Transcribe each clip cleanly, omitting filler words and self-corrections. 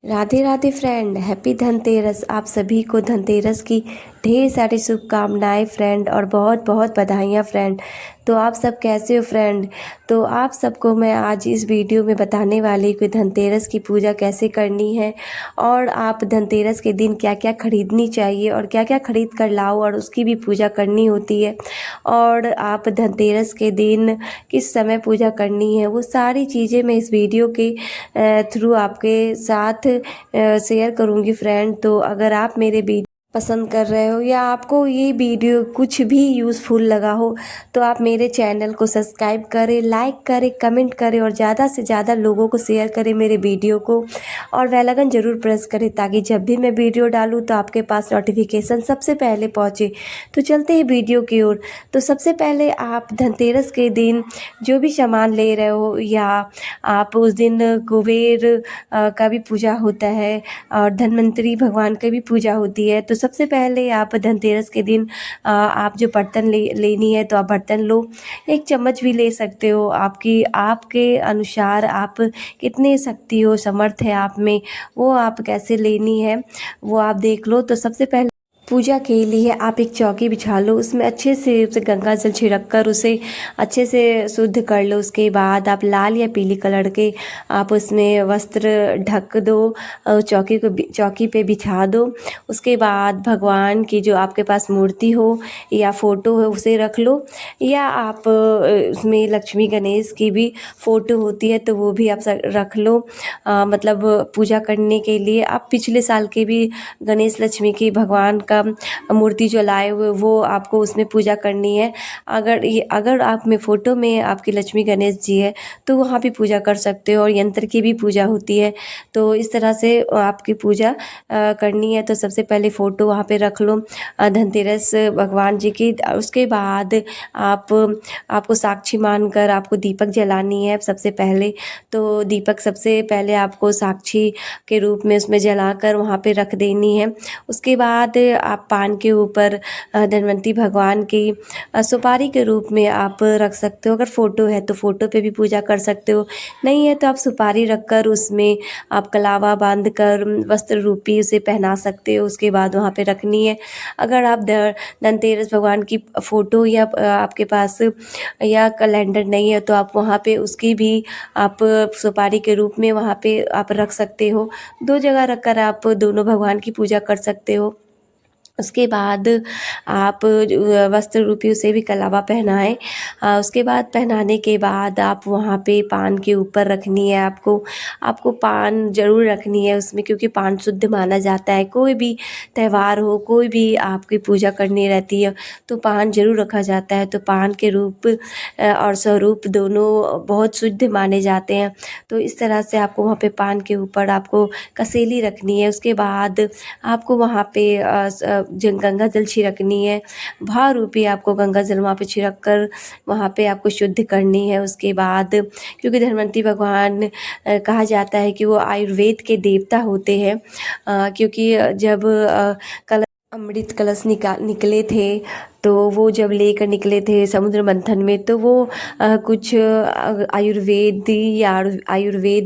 Radhe Radhe friend, happy Dhanteras. आप सभी को धनतेरस की ढेर सारी शुभकामनाएं फ्रेंड, और बहुत बहुत बधाइयाँ फ्रेंड। तो आप सब कैसे हो फ्रेंड? तो आप सबको मैं आज इस वीडियो में बताने वाली हूँ कि धनतेरस की पूजा कैसे करनी है, और आप धनतेरस के दिन क्या क्या खरीदनी चाहिए और क्या क्या खरीद कर लाओ और उसकी भी पूजा करनी होती है, और आप धनतेरस के दिन किस समय पूजा करनी है, वो सारी चीज़ें मैं इस वीडियो के थ्रू आपके साथ शेयर करूँगी फ्रेंड। तो अगर आप मेरे वीडियो पसंद कर रहे हो या आपको ये वीडियो कुछ भी यूज़फुल लगा हो, तो आप मेरे चैनल को सब्सक्राइब करें, लाइक करें, कमेंट करें और ज़्यादा से ज़्यादा लोगों को शेयर करें मेरे वीडियो को, और बेल आइकन ज़रूर प्रेस करें ताकि जब भी मैं वीडियो डालूँ तो आपके पास नोटिफिकेशन सबसे पहले पहुँचे। तो चलते हैं वीडियो की ओर। तो सबसे पहले आप धनतेरस के दिन जो भी सामान ले रहे हो, या आप उस दिन कुबेर का भी पूजा होता है और धन्वंतरी भगवान की भी पूजा होती है। तो सबसे पहले आप धनतेरस के दिन आप जो बर्तन लेनी है तो आप बर्तन लो। एक चम्मच भी ले सकते हो, आपके अनुसार आप कितने शक्ति हो, समर्थ है आप में, वो आप कैसे लेनी है वो आप देख लो। तो सबसे पहले पूजा के लिए आप एक चौकी बिछा लो, उसमें अच्छे से उसे गंगा जल छिड़क कर उसे अच्छे से शुद्ध कर लो। उसके बाद आप लाल या पीली कलर के आप उसमें वस्त्र ढक दो, चौकी पे बिछा दो। उसके बाद भगवान की जो आपके पास मूर्ति हो या फ़ोटो हो उसे रख लो, या आप उसमें लक्ष्मी गणेश की भी फ़ोटो होती है तो वो भी आप रख लो। मतलब पूजा करने के लिए आप पिछले साल के भी गणेश लक्ष्मी की भगवान का मूर्ति जो लाए हुए वो आपको उसमें पूजा करनी है। अगर आप में फ़ोटो में आपके लक्ष्मी गणेश जी है तो वहाँ भी पूजा कर सकते हो, और यंत्र की भी पूजा होती है। तो इस तरह से आपकी पूजा करनी है। तो सबसे पहले फ़ोटो वहाँ पे रख लो धनतेरस भगवान जी की। उसके बाद आपको साक्षी मानकर आपको दीपक जलानी है सबसे पहले। तो दीपक सबसे पहले आपको साक्षी के रूप में उसमें जलाकर वहाँ पे रख देनी है। उसके बाद आप पान के ऊपर धन्वंतरी भगवान की सुपारी के रूप में आप रख सकते हो। अगर फ़ोटो है तो फ़ोटो पे भी पूजा कर सकते हो, नहीं है तो आप सुपारी रख कर उसमें आप कलावा बांध कर वस्त्र रूपी उसे पहना सकते हो। उसके बाद वहाँ पे रखनी है। अगर आप धनतेरस भगवान की फ़ोटो या आपके पास या कैलेंडर नहीं है तो आप वहाँ पे उसकी भी आप सुपारी के रूप में वहाँ पे आप रख सकते हो। दो जगह रख कर आप दोनों भगवान की पूजा कर सकते हो। उसके बाद आप वस्त्र रूपी उसे भी कलावा पहनाएँ। उसके बाद पहनाने के बाद आप वहाँ पे पान के ऊपर रखनी है आपको पान ज़रूर रखनी है उसमें, क्योंकि पान शुद्ध माना जाता है। कोई भी त्यौहार हो, कोई भी आपकी पूजा करनी रहती है तो पान ज़रूर रखा जाता है। तो पान के रूप और स्वरूप दोनों बहुत शुद्ध माने जाते हैं। तो इस तरह से आपको वहाँ पे पान के ऊपर आपको कसेली रखनी है। उसके बाद आपको वहाँ पे गंगा जल छिड़कनी है। भाव रूपी आपको गंगा जल वहाँ पे छिड़क कर वहाँ पे आपको शुद्ध करनी है। उसके बाद क्योंकि धन्वंतरी भगवान कहा जाता है कि वो आयुर्वेद के देवता होते हैं, क्योंकि जब अमृत कलश निकले थे तो वो जब लेकर निकले थे समुद्र मंथन में, तो वो कुछ आयुर्वेद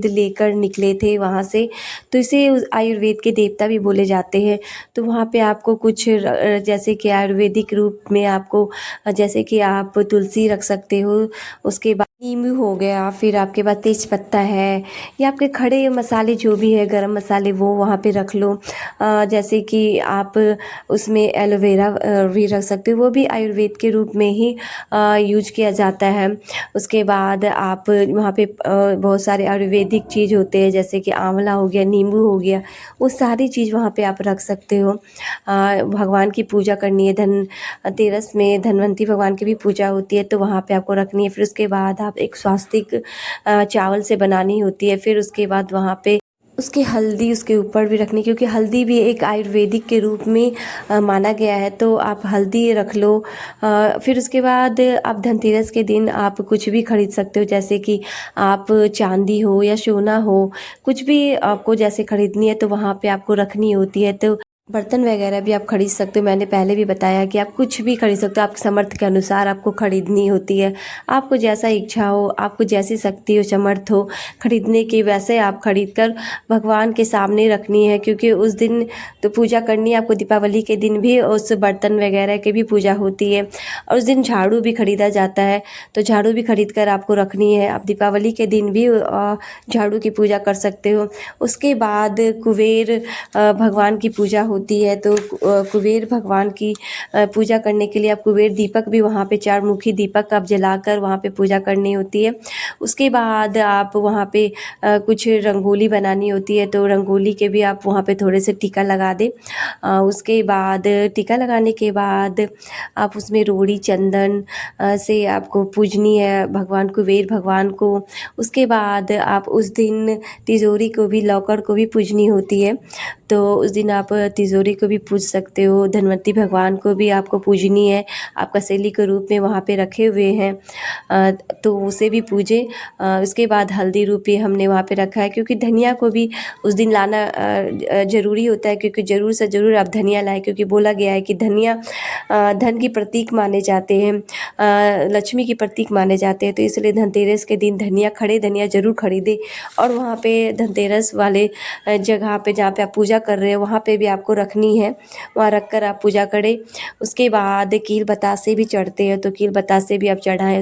लेकर निकले थे वहाँ से, तो इसे आयुर्वेद के देवता भी बोले जाते हैं। तो वहाँ पे आपको कुछ जैसे कि आयुर्वेदिक रूप में आपको जैसे कि आप तुलसी रख सकते हो। उसके बाद नींबू हो गया, फिर आपके पास तेज पत्ता है, या आपके खड़े मसाले जो भी है गरम मसाले वो वहाँ पे रख लो। जैसे कि आप उसमें एलोवेरा भी रख सकते हो, वो भी आयुर्वेद के रूप में ही यूज किया जाता है। उसके बाद आप वहाँ पे बहुत सारे आयुर्वेदिक चीज़ होते हैं जैसे कि आंवला हो गया, नींबू हो गया, वो सारी चीज़ वहाँ पे आप रख सकते हो। भगवान की पूजा करनी है, धनतेरस में धन्वंतरी भगवान की भी पूजा होती है तो वहाँ पे आपको रखनी है। फिर उसके बाद आप एक स्वास्तिक चावल से बनानी होती है। फिर उसके बाद वहाँ पे उसकी हल्दी उसके ऊपर भी रखनी, क्योंकि हल्दी भी एक आयुर्वेदिक के रूप में माना गया है, तो आप हल्दी रख लो। फिर उसके बाद आप धनतेरस के दिन आप कुछ भी खरीद सकते हो, जैसे कि आप चांदी हो या सोना हो, कुछ भी आपको जैसे खरीदनी है तो वहाँ पे आपको रखनी होती है। तो बर्तन वगैरह भी आप खरीद सकते हो। मैंने पहले भी बताया कि आप कुछ भी खरीद सकते हो, आपके सामर्थ्य के अनुसार आपको खरीदनी होती है। आपको जैसा इच्छा हो, आपको जैसी शक्ति हो, सामर्थ्य हो खरीदने की, वैसे आप खरीद कर भगवान के सामने रखनी है, क्योंकि उस दिन तो पूजा करनी है आपको। दीपावली के दिन भी उस बर्तन वगैरह की भी पूजा होती है, और उस दिन झाड़ू भी खरीदा जाता है, तो झाड़ू भी खरीद कर आपको रखनी है। आप दीपावली के दिन भी झाड़ू की पूजा कर सकते हो। उसके बाद कुबेर भगवान की पूजा होती है, तो कुबेर भगवान की पूजा करने के लिए आप कुबेर दीपक भी वहाँ पे 4 मुखी दीपक आप जलाकर वहाँ पे पूजा करनी होती है। उसके बाद आप वहाँ पे कुछ रंगोली बनानी होती है, तो रंगोली के भी आप वहाँ पे थोड़े से टीका लगा दें। उसके बाद टीका लगाने के बाद आप उसमें रोड़ी चंदन से आपको पूजनी है भगवान कुबेर भगवान को। उसके बाद आप उस दिन तिजोरी को भी, लॉकर को भी पूजनी होती है, तो उस दिन आप तिजोरी को भी पूज सकते हो। धनवंतरी भगवान को भी आपको पूजनी है, आप कसेली के रूप में वहाँ पे रखे हुए हैं, तो उसे भी पूजें। उसके बाद हल्दी रूपी हमने वहाँ पे रखा है, क्योंकि धनिया को भी उस दिन लाना ज़रूरी होता है, क्योंकि ज़रूर से ज़रूर आप धनिया लाएं, क्योंकि बोला गया है कि धनिया धन की प्रतीक माने जाते हैं, लक्ष्मी की प्रतीक माने जाते हैं। तो इसलिए धनतेरस के दिन धनिया, खड़े धनिया ज़रूर खरीदें, और वहाँ पे धनतेरस वाले जगह पे जहाँ पे आप पूजा कर रहे हो वहाँ पे भी आपको रखनी है, वहाँ रख कर आप पूजा करें। उसके बाद कील बतासे भी चढ़ते हैं, तो कील बतासे भी आप चढ़ाएँ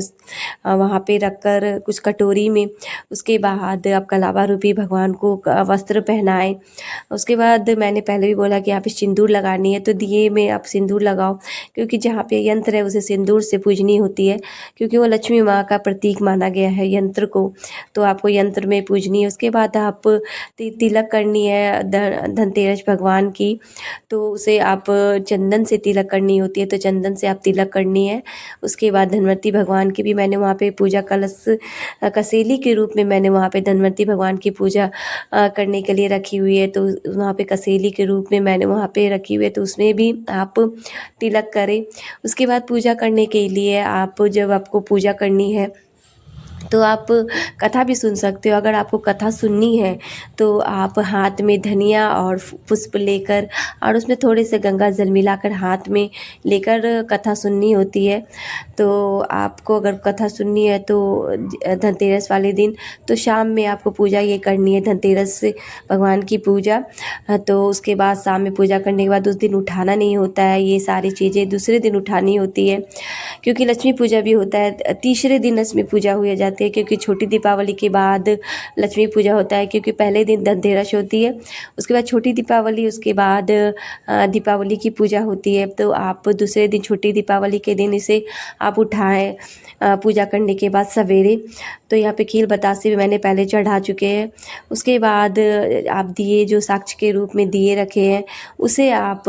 वहाँ पे रख कर कुछ कटोरी में। उसके बाद आप कलावा रूपी भगवान को वस्त्र पहनाएं। उसके बाद मैंने पहले भी बोला कि यहाँ पे सिंदूर लगानी है, तो दिए में आप सिंदूर लगाओ, क्योंकि जहाँ पे यंत्र है उसे सिंदूर से पूजनी होती है, क्योंकि वो लक्ष्मी माँ का प्रतीक माना गया है यंत्र को, तो आपको यंत्र में पूजनी है। उसके बाद आप तिलक करनी है धनतेरस भगवान की, तो उसे आप चंदन से तिलक करनी होती है, तो चंदन से आप तिलक करनी है। उसके बाद धनवंतरी भगवान की भी मैंने वहाँ पे पूजा कलश कसेली के रूप में मैंने वहाँ पे धनवंतरी भगवान की पूजा करने के लिए रखी हुई है, तो वहाँ पे कसेली के रूप में मैंने वहाँ पे रखी हुई है, तो उसमें भी आप तिलक करें। उसके बाद पूजा करने के लिए आप, जब आपको पूजा करनी है तो आप कथा भी सुन सकते हो। अगर आपको कथा सुननी है तो आप हाथ में धनिया और पुष्प लेकर, और उसमें थोड़े से गंगा जल मिलाकर हाथ में लेकर कथा सुननी होती है। तो आपको अगर कथा सुननी है तो धनतेरस वाले दिन, तो शाम में आपको पूजा ये करनी है, धनतेरस से भगवान की पूजा। तो उसके बाद शाम में पूजा करने के बाद उस दिन उठाना नहीं होता है, ये सारी चीज़ें दूसरे दिन उठानी होती है, क्योंकि लक्ष्मी पूजा भी होता है। तीसरे दिन लक्ष्मी पूजा हुई जाती है, क्योंकि छोटी दीपावली के बाद लक्ष्मी पूजा होता है, क्योंकि पहले दिन धनतेरस होती है, उसके बाद छोटी दीपावली, उसके बाद दीपावली की पूजा होती है। तो आप दूसरे दिन, छोटी दीपावली के दिन इसे आप उठाएं पूजा करने के बाद सवेरे। तो यहाँ पे खील बतासे भी मैंने पहले चढ़ा चुके हैं। उसके बाद आप दिए, जो साक्ष्य के रूप में दिए रखे हैं, उसे आप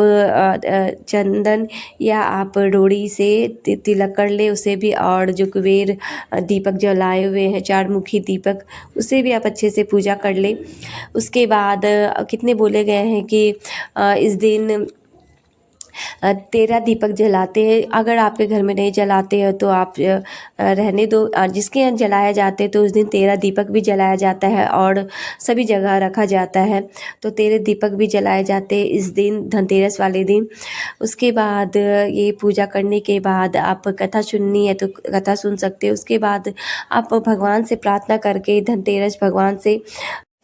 चंदन या आप रोड़ी से तिलक कर ले उसे भी, और जो कुबेर दीपक जलाए हुए हैं 4 मुखी दीपक, उसे भी आप अच्छे से पूजा कर ले। उसके बाद कितने बोले गए हैं कि इस दिन 13 दीपक जलाते हैं। अगर आपके घर में नहीं जलाते हैं तो आप रहने दो, जिसके यहाँ जलाया जाते हैं तो उस दिन 13 दीपक भी जलाया जाता है, और सभी जगह रखा जाता है, तो 13 दीपक भी जलाए जाते हैं इस दिन, धनतेरस वाले दिन। उसके बाद ये पूजा करने के बाद आप कथा सुननी है तो कथा सुन सकते हो। उसके बाद आप भगवान से प्रार्थना करके, धनतेरस भगवान से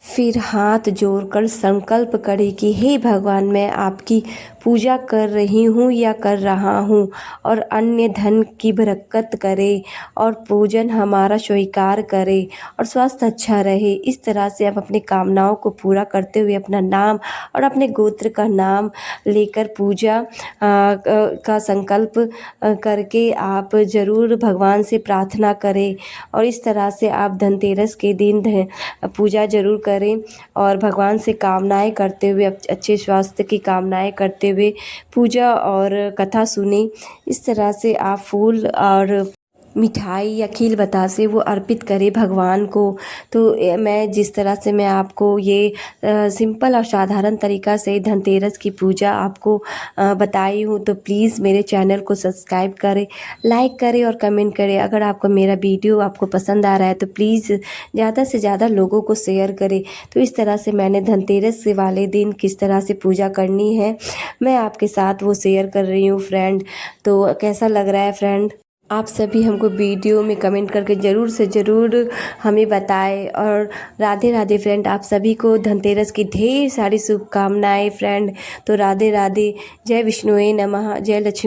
फिर हाथ जोड़कर संकल्प करें कि हे भगवान, मैं आपकी पूजा कर रही हूँ या कर रहा हूँ, और अन्य धन की बरकत करे, और पूजन हमारा स्वीकार करे, और स्वास्थ्य अच्छा रहे। इस तरह से आप अपनी कामनाओं को पूरा करते हुए अपना नाम और अपने गोत्र का नाम लेकर पूजा का संकल्प करके आप ज़रूर भगवान से प्रार्थना करें, और इस तरह से आप धनतेरस के दिन पूजा ज़रूर करें, और भगवान से कामनाएं करते हुए, अच्छे स्वास्थ्य की कामनाएं करते हुए पूजा और कथा सुने। इस तरह से आप फूल और मिठाई या खील बतासे वो अर्पित करें भगवान को। तो मैं जिस तरह से मैं आपको ये सिंपल और साधारण तरीक़ा से धनतेरस की पूजा आपको बताई हूँ, तो प्लीज़ मेरे चैनल को सब्सक्राइब करें, लाइक करें और कमेंट करें। अगर आपको मेरा वीडियो आपको पसंद आ रहा है तो प्लीज़ ज़्यादा से ज़्यादा लोगों को शेयर करें। तो इस तरह से मैंने धनतेरस से वाले दिन किस तरह से पूजा करनी है, मैं आपके साथ वो शेयर कर रही हूँ फ्रेंड। तो कैसा लग रहा है फ्रेंड? आप सभी हमको वीडियो में कमेंट करके ज़रूर से ज़रूर हमें बताएं। और राधे राधे फ्रेंड, आप सभी को धनतेरस की ढेर सारी शुभकामनाएं फ्रेंड। तो राधे राधे, जय विष्णुए नमः, जय लक्ष्मी।